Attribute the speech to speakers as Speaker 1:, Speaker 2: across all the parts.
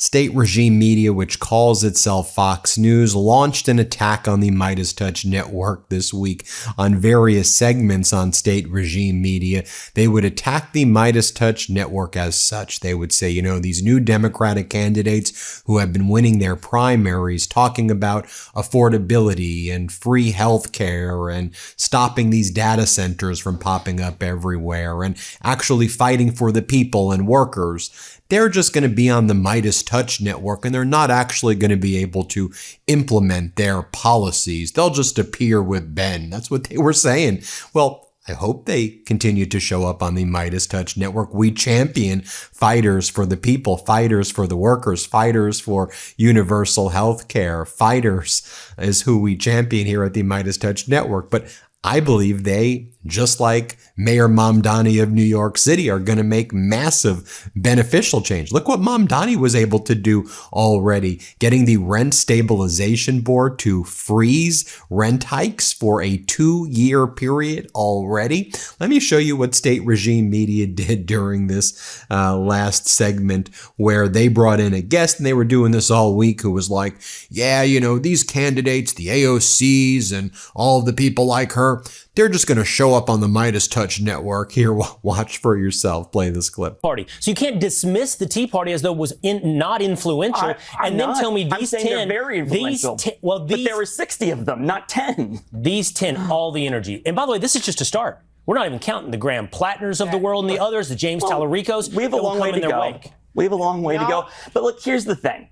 Speaker 1: State regime media, which calls itself Fox News, launched an attack on the MeidasTouch network this week on various segments on state regime media. They would attack the MeidasTouch network as such. They would say, these new Democratic candidates who have been winning their primaries talking about affordability and free health care and stopping these data centers from popping up everywhere and actually fighting for the people and workers. They're just going to be on the MeidasTouch network, and they're not actually going to be able to implement their policies. They'll just appear with Ben. That's what they were saying. Well, I hope they continue to show up on the MeidasTouch network. We champion fighters for the people, fighters for the workers, fighters for universal health care. Fighters is who we champion here at the MeidasTouch network. But I believe they, just like Mayor Mamdani of New York City, are going to make massive beneficial change. Look what Mamdani was able to do already, getting the Rent Stabilization Board to freeze rent hikes for a 2-year period already. Let me show you what state regime media did during this last segment, where they brought in a guest, and they were doing this all week, who was like, yeah, these candidates, the AOCs and all of the people like her, they're just going to show up on the MeidasTouch network. Here, watch for yourself. Play this clip.
Speaker 2: Party. So you can't dismiss the Tea Party as though it was not influential, and then tell me these 10.
Speaker 3: They're very influential. But there were 60 of them, not 10.
Speaker 2: These 10, all the energy. And by the way, this is just a start. We're not even counting the Graham Plattners of the world and the others, the James Tallaricos.
Speaker 3: We have a long way to go. We have a long way to go. But look, here's the thing.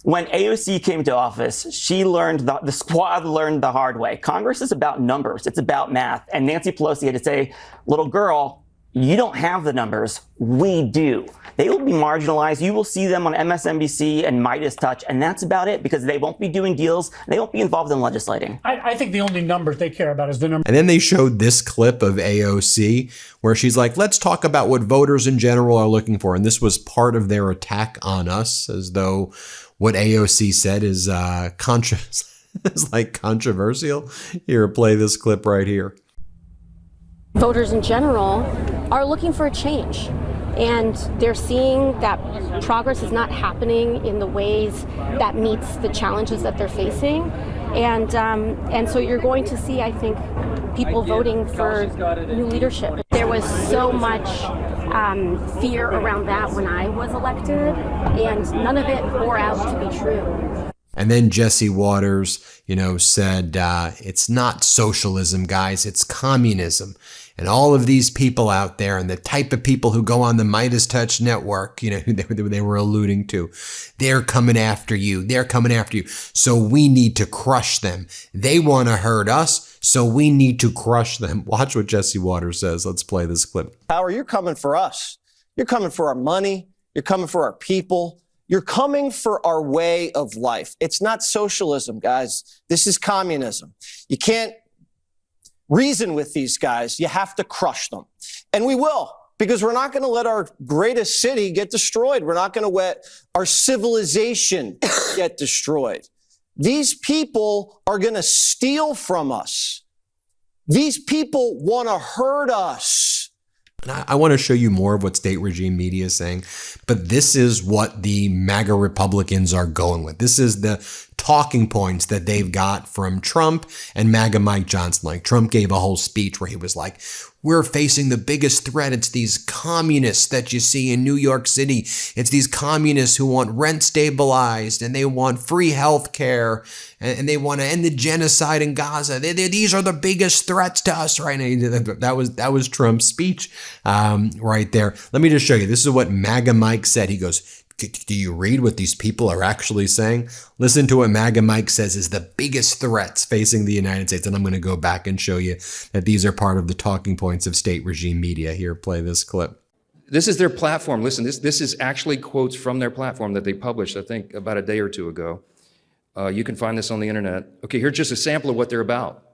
Speaker 3: When AOC came to office, she learned, the squad learned the hard way. Congress is about numbers. It's about math. And Nancy Pelosi had to say, little girl, you don't have the numbers. We do. They will be marginalized. You will see them on MSNBC and MeidasTouch, and that's about it, because they won't be doing deals. They won't be involved in legislating.
Speaker 4: I think the only numbers they care about is the number.
Speaker 1: And then they showed this clip of AOC where she's like, let's talk about what voters in general are looking for. And this was part of their attack on us, as though what AOC said is controversial. Here, play this clip right here.
Speaker 5: Voters in general are looking for a change, and they're seeing that progress is not happening in the ways that meets the challenges that they're facing. And so you're going to see, I think, people voting for new leadership. There was so much fear around that when I was elected, and none of it bore out to be true.
Speaker 1: And then Jesse Waters, said, it's not socialism, guys, it's communism. And all of these people out there, and the type of people who go on the MeidasTouch network, who they were alluding to, they're coming after you. They're coming after you. So we need to crush them. They want to hurt us, so we need to crush them. Watch what Jesse Waters says. Let's play this clip.
Speaker 6: Howard, you're coming for us. You're coming for our money. You're coming for our people. You're coming for our way of life. It's not socialism, guys. This is communism. You can't reason with these guys. You have to crush them. And we will, because we're not going to let our greatest city get destroyed. We're not going to let our civilization get destroyed. These people are going to steal from us. These people want to hurt us.
Speaker 1: I want to show you more of what state regime media is saying, but this is what the MAGA Republicans are going with. This is the talking points that they've got from Trump and MAGA Mike Johnson. Like, Trump gave a whole speech where he was like, we're facing the biggest threat. It's these communists that you see in New York City. It's these communists who want rent stabilized, and they want free health care, and they want to end the genocide in Gaza. These are the biggest threats to us right now. That was Trump's speech right there. Let me just show you. This is what MAGA Mike said. He goes, do you read what these people are actually saying? Listen to what MAGA Mike says is the biggest threats facing the United States. And I'm going to go back and show you that these are part of the talking points of state regime media. Here, play this clip.
Speaker 7: This is their platform. Listen, this is actually quotes from their platform that they published, I think, about a day or two ago. You can find this on the internet. Okay, here's just a sample of what they're about.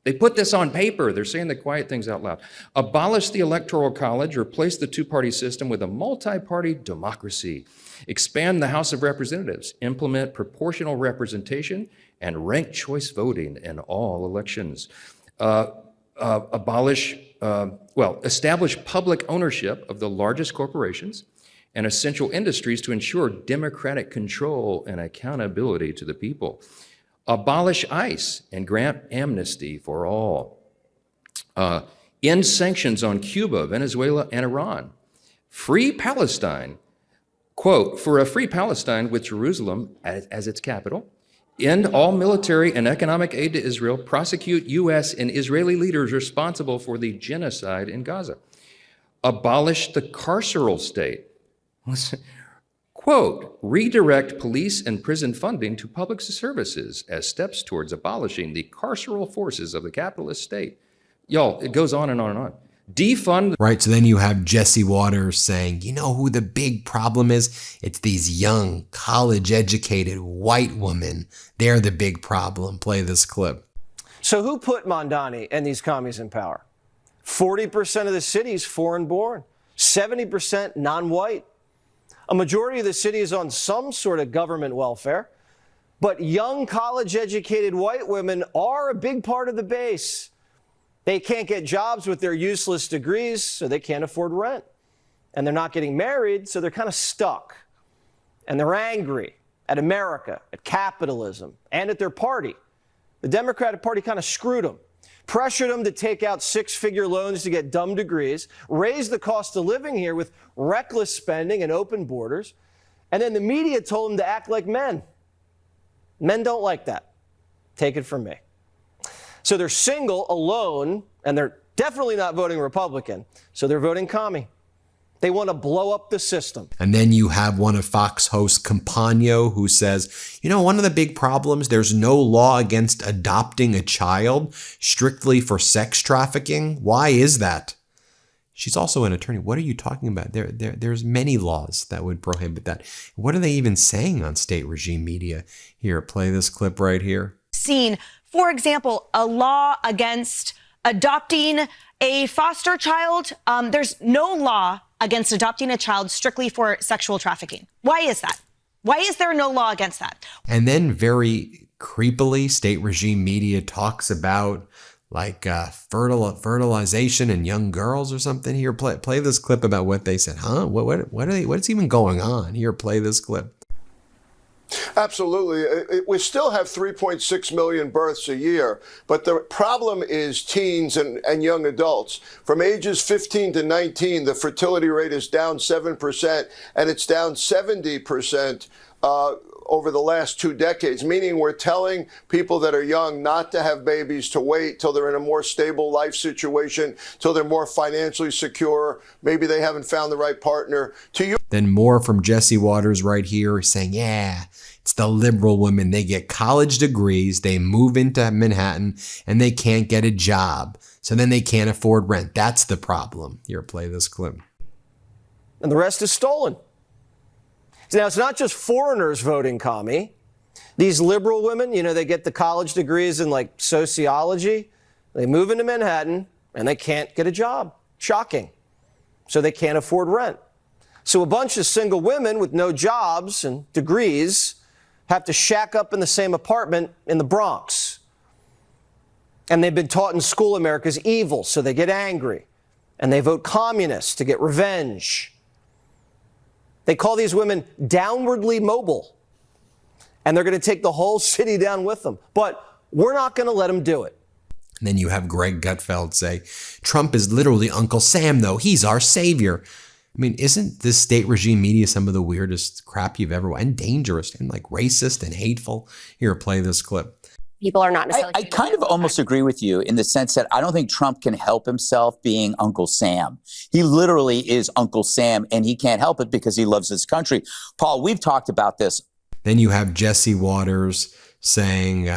Speaker 7: They put this on paper. They're saying the quiet things out loud. Abolish the Electoral College, replace the two-party system with a multi-party democracy. Expand the House of Representatives, implement proportional representation and ranked choice voting in all elections. Establish public ownership of the largest corporations and essential industries to ensure democratic control and accountability to the people. Abolish ICE and grant amnesty for all. End sanctions on Cuba, Venezuela, and Iran. Free Palestine. Quote, for a free Palestine with Jerusalem as its capital. End all military and economic aid to Israel. Prosecute U.S. and Israeli leaders responsible for the genocide in Gaza. Abolish the carceral state. Quote, redirect police and prison funding to public services as steps towards abolishing the carceral forces of the capitalist state. Y'all, it goes on and on and on. Defund.
Speaker 1: Right, so then you have Jesse Waters saying, you know who the big problem is? It's these young, college-educated white women. They're the big problem. Play this clip.
Speaker 6: So who put Mondani and these commies in power? 40% of the city is foreign-born, 70% non-white. A majority of the city is on some sort of government welfare, but young, college-educated white women are a big part of the base. They can't get jobs with their useless degrees, so they can't afford rent. And they're not getting married, so they're kind of stuck. And they're angry at America, at capitalism, and at their party. The Democratic Party kind of screwed them, pressured them to take out six-figure loans to get dumb degrees, raised the cost of living here with reckless spending and open borders, and then the media told them to act like men. Men don't like that. Take it from me. So they're single, alone, and they're definitely not voting Republican. So they're voting commie. They want to blow up the system.
Speaker 1: And then you have one of Fox host Campagno who says, you know, one of the big problems, there's no law against adopting a child strictly for sex trafficking. Why is that? She's also an attorney. What are you talking about? There's many laws that would prohibit that. What are they even saying on state regime media? Here, play this clip right here.
Speaker 8: Seen, for example, a law against adopting a foster child. There's no law against adopting a child strictly for sexual trafficking. Why is that? Why is there no law against that?
Speaker 1: And then very creepily, state regime media talks about like fertilization in young girls or something. Here, play this clip about what they said. Huh? What's even going on? Here, play this clip.
Speaker 9: Absolutely. We still have 3.6 million births a year, but the problem is teens and young adults. From ages 15 to 19, the fertility rate is down 7%, and it's down 70% over the last 2 decades, meaning we're telling people that are young not to have babies, to wait till they're in a more stable life situation, till they're more financially secure. Maybe they haven't found the right partner.
Speaker 1: Then more from Jesse Waters right here saying, yeah, it's the liberal women. They get college degrees, they move into Manhattan, and they can't get a job. So then they can't afford rent. That's the problem. Here, play this clip.
Speaker 6: And the rest is stolen. Now, it's not just foreigners voting commie. These liberal women, you know, they get the college degrees in like sociology. They move into Manhattan and they can't get a job. Shocking. So they can't afford rent. So a bunch of single women with no jobs and degrees have to shack up in the same apartment in the Bronx. And they've been taught in school America's evil, so they get angry. And they vote communist to get revenge. They call these women downwardly mobile, and they're going to take the whole city down with them. But we're not going to let them do it.
Speaker 1: And then you have Greg Gutfeld say, Trump is literally Uncle Sam, though. He's our savior. I mean, isn't this state regime media some of the weirdest crap you've ever, and dangerous and like racist and hateful? Here, play this clip.
Speaker 10: People are not necessarily.
Speaker 11: I kind of almost agree with you in the sense that I don't think Trump can help himself being Uncle Sam. He literally is Uncle Sam, and he can't help it because he loves his country. Paul, we've talked about this.
Speaker 1: Then you have Jesse Waters saying,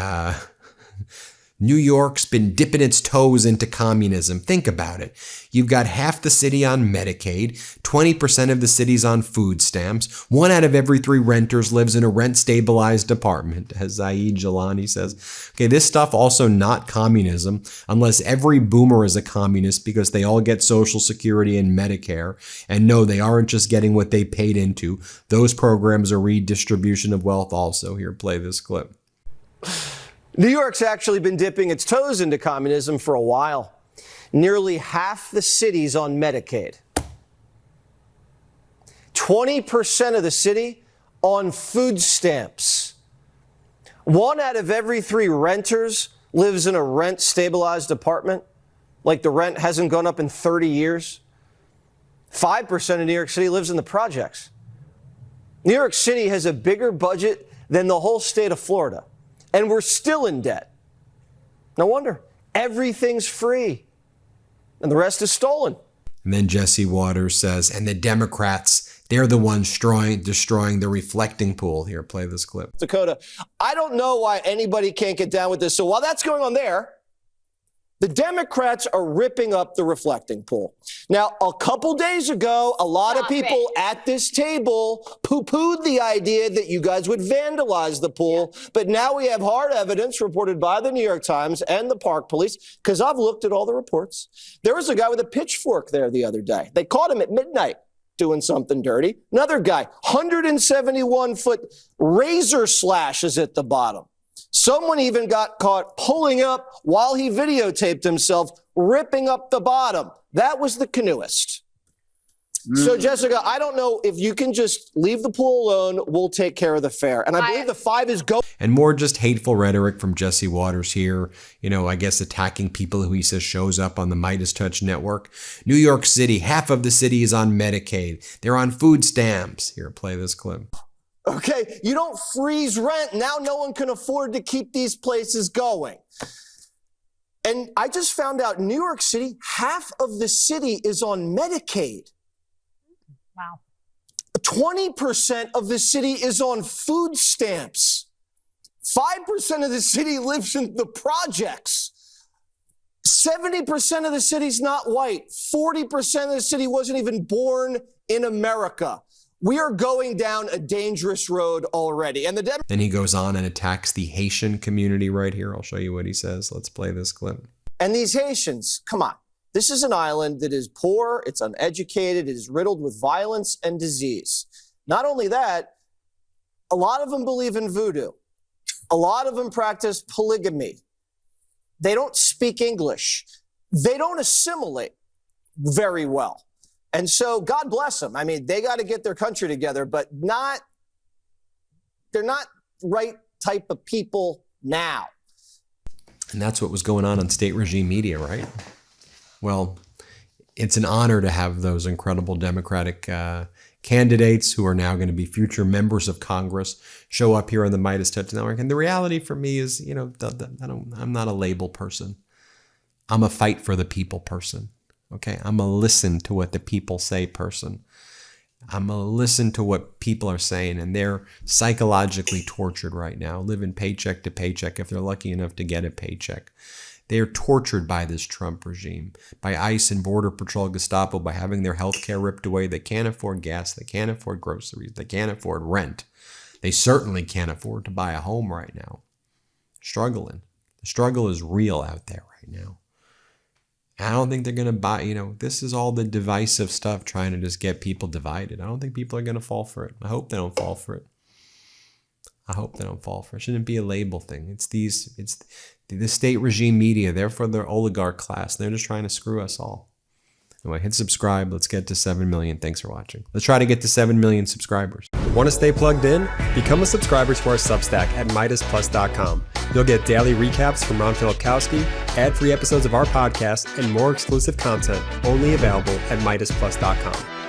Speaker 1: New York's been dipping its toes into communism. Think about it. You've got half the city on Medicaid, 20% of the city's on food stamps, 1 out of every 3 renters lives in a rent-stabilized apartment, as Zaid Jalani says. Okay, this stuff also not communism, unless every boomer is a communist because they all get Social Security and Medicare. And no, they aren't just getting what they paid into. Those programs are redistribution of wealth also. Here, play this clip.
Speaker 6: New York's actually been dipping its toes into communism for a while. Nearly half the city's on Medicaid. 20% of the city on food stamps. 1 out of every 3 renters lives in a rent-stabilized apartment, like the rent hasn't gone up in 30 years. 5% of New York City lives in the projects. New York City has a bigger budget than the whole state of Florida, and we're still in debt. No wonder. Everything's free, and the rest is stolen.
Speaker 1: And then Jesse Waters says, and the Democrats, they're the ones destroying the reflecting pool. Here, play this clip.
Speaker 6: Dakota, I don't know why anybody can't get down with this. So while that's going on there, the Democrats are ripping up the reflecting pool. Now, a couple days ago, a lot of people at this table poo-pooed the idea that you guys would vandalize the pool. But now we have hard evidence reported by the New York Times and the Park Police, because I've looked at all the reports. There was a guy with a pitchfork there the other day. They caught him at midnight doing something dirty. Another guy, 171-foot razor slashes at the bottom. Someone even got caught pulling up while he videotaped himself, ripping up the bottom. That was the canoeist. So, Jessica, I don't know if you can just leave the pool alone. We'll take care of the fare. And I believe the 5 is go.
Speaker 1: And more just hateful rhetoric from Jesse Waters here. You know, I guess attacking people who he says shows up on the MeidasTouch network. New York City, half of the city is on Medicaid. They're on food stamps. Here, play this clip.
Speaker 6: Okay, you don't freeze rent. Now no one can afford to keep these places going. And I just found out New York City, half of the city is on Medicaid.
Speaker 8: Wow.
Speaker 6: 20% of the city is on food stamps. 5% of the city lives in the projects. 70% of the city's not white. 40% of the city wasn't even born in America. We are going down a dangerous road already. And then
Speaker 1: he goes on and attacks the Haitian community right here. I'll show you what he says. Let's play this clip.
Speaker 6: And these Haitians, come on. This is an island that is poor, it's uneducated, it is riddled with violence and disease. Not only that, a lot of them believe in voodoo. A lot of them practice polygamy. They don't speak English. They don't assimilate very well. And so God bless them. I mean, they got to get their country together, but they're not right type of people now.
Speaker 1: And that's what was going on state regime media, right? Well, it's an honor to have those incredible Democratic candidates who are now going to be future members of Congress show up here on the MeidasTouch Network. And the reality for me is, you know, I'm not a label person. I'm a fight for the people person. Okay, I'm a listen to what the people say person. I'm a listen to what people are saying, and they're psychologically tortured right now, living paycheck to paycheck if they're lucky enough to get a paycheck. They are tortured by this Trump regime, by ICE and Border Patrol, Gestapo, by having their health care ripped away. They can't afford gas. They can't afford groceries. They can't afford rent. They certainly can't afford to buy a home right now. Struggling. The struggle is real out there right now. I don't think they're going to buy, you know, this is all the divisive stuff trying to just get people divided. I don't think people are going to fall for it. I hope they don't fall for it. I hope they don't fall for it. It shouldn't be a label thing. It's the state regime media. Therefore, the oligarch class. They're just trying to screw us all. Anyway, hit subscribe. Let's get to 7 million. Thanks for watching. Let's try to get to 7 million subscribers.
Speaker 10: Want to stay plugged in? Become a subscriber to our Substack at MeidasPlus.com. You'll get daily recaps from Ron Filipkowski, ad-free episodes of our podcast, and more exclusive content only available at MeidasPlus.com.